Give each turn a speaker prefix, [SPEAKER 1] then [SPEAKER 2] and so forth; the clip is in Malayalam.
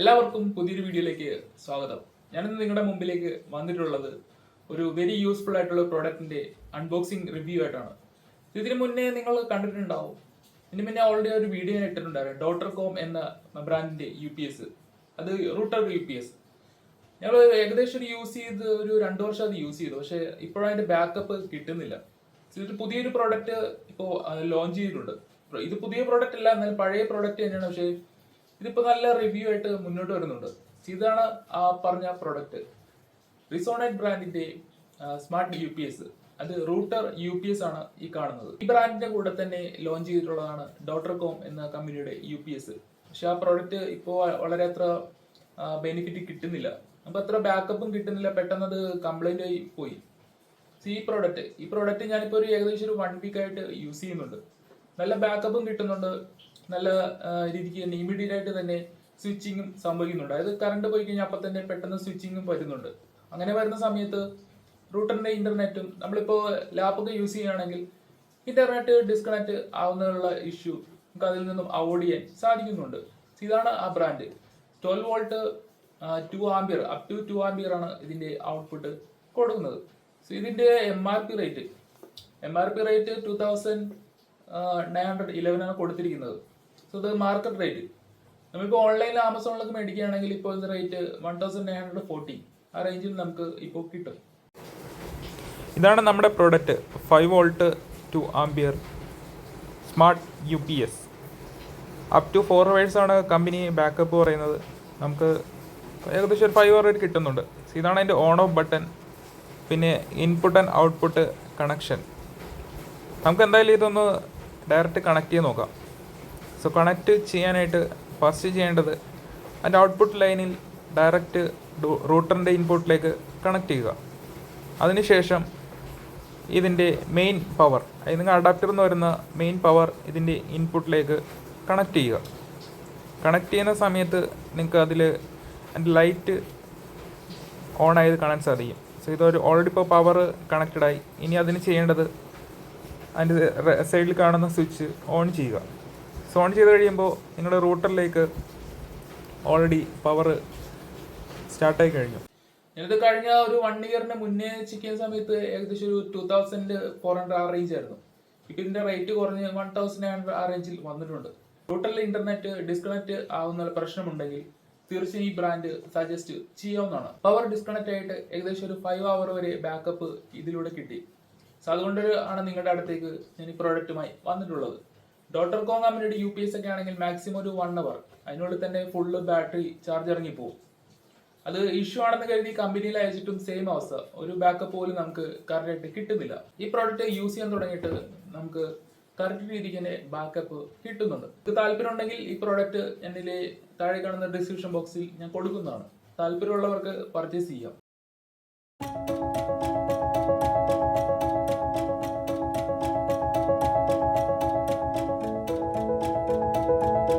[SPEAKER 1] എല്ലാവർക്കും പുതിയൊരു വീഡിയോയിലേക്ക് സ്വാഗതം. ഞാനിന്ന് നിങ്ങളുടെ മുമ്പിലേക്ക് വന്നിട്ടുള്ളത് ഒരു വെരി യൂസ്ഫുൾ ആയിട്ടുള്ള പ്രോഡക്റ്റിന്റെ അൺബോക്സിംഗ് റിവ്യൂ ആയിട്ടാണ്. ഇതിനു മുന്നേ നിങ്ങൾ കണ്ടിട്ടുണ്ടാവും. ഇതിന് മുന്നേ ഓൾറെഡി ഒരു വീഡിയോ ഞാൻ ഇട്ടിട്ടുണ്ടായിരുന്നു. ഡോട്ടർകോം എന്ന ബ്രാൻഡിന്റെ UPS, അത് റൂട്ടർ UPS. ഞങ്ങൾ ഏകദേശം യൂസ് ചെയ്ത് ഒരു 2 വർഷം അത് യൂസ് ചെയ്തു. പക്ഷെ ഇപ്പോഴും അതിന്റെ ബാക്കപ്പ് കിട്ടുന്നില്ല. ഇത് പുതിയൊരു പ്രോഡക്റ്റ് ഇപ്പോൾ ലോഞ്ച് ചെയ്തിട്ടുണ്ട്. ഇത് പുതിയ പ്രോഡക്റ്റ് അല്ല, എന്നാൽ പഴയ പ്രോഡക്റ്റ് തന്നെയാണ്. പക്ഷേ ഇതിപ്പോ നല്ല റിവ്യൂ ആയിട്ട് മുന്നോട്ട് വരുന്നുണ്ട്. ഇതാണ് ആ പറഞ്ഞ പ്രോഡക്റ്റ്, റിസോണറ്റ് ബ്രാൻഡിന്റെ സ്മാർട്ട് UPS. അത് റൂട്ടർ UPS ആണ് ഈ കാണുന്നത്. ഈ ബ്രാൻഡിന്റെ കൂടെ തന്നെ ലോഞ്ച് ചെയ്തിട്ടുള്ളതാണ് ഡോട്ടർകോം എന്ന കമ്പനിയുടെ UPS. പക്ഷെ ആ പ്രോഡക്റ്റ് ഇപ്പോൾ വളരെ അത്ര ബെനിഫിറ്റ് കിട്ടുന്നില്ല. നമുക്ക് അത്ര ബാക്കപ്പും കിട്ടുന്നില്ല. പെട്ടെന്ന് അത് കംപ്ലൈന്റ് ആയി പോയി. ഈ പ്രോഡക്റ്റ് ഞാനിപ്പോ ഒരു ഏകദേശം ഒരു 1 വീക്ക് ആയിട്ട് യൂസ് ചെയ്യുന്നുണ്ട്. നല്ല ബാക്കപ്പും കിട്ടുന്നുണ്ട്. നല്ല രീതിക്ക് തന്നെ ഇമീഡിയറ്റ് ആയിട്ട് തന്നെ സ്വിച്ചിങ്ങും സംഭവിക്കുന്നുണ്ട്. അതായത് കറണ്ട് പോയി കഴിഞ്ഞാൽ അപ്പം തന്നെ പെട്ടെന്ന് സ്വിച്ചിങ്ങും വരുന്നുണ്ട്. അങ്ങനെ വരുന്ന സമയത്ത് റൂട്ടറിന്റെ ഇന്റർനെറ്റും നമ്മളിപ്പോ ലാപ്പൊക്കെ യൂസ് ചെയ്യുകയാണെങ്കിൽ ഇന്റർനെറ്റ് ഡിസ്കണക്ട് ആവുന്നതിനുള്ള ഇഷ്യൂ നമുക്ക് അതിൽ നിന്നും അവോയ്ഡ് ചെയ്യാൻ സാധിക്കുന്നുണ്ട്. ഇതാണ് ആ brand. 12 volt 2 ampere up to 2 ampere ആണ് ഇതിന്റെ ഔട്ട്പുട്ട് കൊടുക്കുന്നത്. ഇതിന്റെ MRP റേറ്റ് 2911 ആണ് കൊടുത്തിരിക്കുന്നത്. ഇത് മാർക്കറ്റ് റേറ്റ്. നമ്മളിപ്പോൾ ഓൺലൈനിൽ ആമസോണിലൊക്കെ മേടിക്കുകയാണെങ്കിൽ ഇപ്പോൾ ഇത് റേറ്റ് 1940 ആ റേഞ്ചിൽ നമുക്ക് ഇപ്പോൾ കിട്ടും.
[SPEAKER 2] ഇതാണ് നമ്മുടെ product, 5 volt 2 ampere smart UPS. Up to 4 hours ആണ് കമ്പനി ബാക്കപ്പ് പറയുന്നത്. നമുക്ക് ഏകദേശം ഒരു 5 അവർ കിട്ടുന്നുണ്ട്. ഇതാണ് അതിൻ്റെ ഓൺ ഓഫ് ബട്ടൺ, പിന്നെ ഇൻപുട്ട് ആൻഡ് ഔട്ട്പുട്ട് കണക്ഷൻ. നമുക്ക് എന്തായാലും ഇതൊന്ന് ഡയറക്റ്റ് കണക്ട് ചെയ്ത് നോക്കാം. കണക്ട് ചെയ്യാനായിട്ട് ഫസ്റ്റ് ചെയ്യേണ്ടത് അതിൻ്റെ ഔട്ട്പുട്ട് ലൈനിൽ ഡയറക്റ്റ് റൂട്ടറിൻ്റെ ഇൻപുട്ടിലേക്ക് കണക്ട് ചെയ്യുക. അതിനുശേഷം ഇതിൻ്റെ മെയിൻ പവർ, അതായത് നിങ്ങൾ അഡാപ്റ്റർ എന്ന് വരുന്ന മെയിൻ പവർ ഇതിൻ്റെ ഇൻപുട്ടിലേക്ക് കണക്ട് ചെയ്യുക. കണക്ട് ചെയ്യുന്ന സമയത്ത് നിങ്ങൾക്ക് അതിൽ അതിൻ്റെ ലൈറ്റ് ഓൺ ആയത് കാണാൻ സാധിക്കും. ഇതൊരു ഓൾറെഡി ഇപ്പോൾ പവർ കണക്റ്റഡായി. ഇനി അതിന് ചെയ്യേണ്ടത് അതിൻ്റെ സൈഡിൽ കാണുന്ന സ്വിച്ച് ഓൺ ചെയ്യുക. ഓൺ ചെയ്ത് കഴിയുമ്പോൾ നിങ്ങളുടെ റൂട്ടറിലേക്ക് ഓൾറെഡി പവർ സ്റ്റാർട്ടായി കഴിഞ്ഞു.
[SPEAKER 1] ഞാനിത് കഴിഞ്ഞ ഒരു 1 ഇയറിന് മുന്നേ ചെക്ക് ചെയ്യുന്ന സമയത്ത് ഏകദേശം ഒരു 2400 ആ റേഞ്ച് ആയിരുന്നു. ഇപ്പം ഇതിന്റെ റേറ്റ് കുറഞ്ഞ് 1900 ആ റേഞ്ചിൽ വന്നിട്ടുണ്ട്. റൂട്ടറിൽ ഇന്റർനെറ്റ് ഡിസ്കണക്ട് ആവുന്ന പ്രശ്നമുണ്ടെങ്കിൽ തീർച്ചയായും ഈ ബ്രാൻഡ് സജസ്റ്റ് ചെയ്യാവുന്നതാണ്. പവർ ഡിസ്കണക്ട് ആയിട്ട് ഏകദേശം ഒരു 5 അവർ വരെ ബാക്കപ്പ് ഇതിലൂടെ കിട്ടി. അതുകൊണ്ട് ആണ് നിങ്ങളുടെ അടുത്തേക്ക് ഞാൻ ഈ പ്രോഡക്റ്റുമായി വന്നിട്ടുള്ളത്. ഡോട്ടർകോം കമ്പനിയുടെ UPS ഒക്കെ ആണെങ്കിൽ മാക്സിമം ഒരു 1 അവർ അതിനുള്ളിൽ തന്നെ ഫുള്ള് ബാറ്ററി ചാർജ് ഇറങ്ങിപ്പോകും. അത് ഇഷ്യൂ ആണെന്ന് കരുതി കമ്പനിയിൽ അയച്ചിട്ടും സെയിം അവസ്ഥ, ഒരു ബാക്കപ്പ് പോലും നമുക്ക് കറക്റ്റായിട്ട് കിട്ടുന്നില്ല. ഈ പ്രോഡക്റ്റ് യൂസ് ചെയ്യാൻ തുടങ്ങിയിട്ട് നമുക്ക് കറക്റ്റ് രീതിക്ക് തന്നെ ബാക്കപ്പ് കിട്ടുന്നുണ്ട്. താല്പര്യം ഉണ്ടെങ്കിൽ ഈ പ്രോഡക്റ്റ് എന്നിലെ താഴെ കാണുന്ന ഡിസ്ക്രിപ്ഷൻ ബോക്സിൽ ഞാൻ കൊടുക്കുന്നതാണ്. താല്പര്യമുള്ളവർക്ക് പർച്ചേസ് ചെയ്യാം.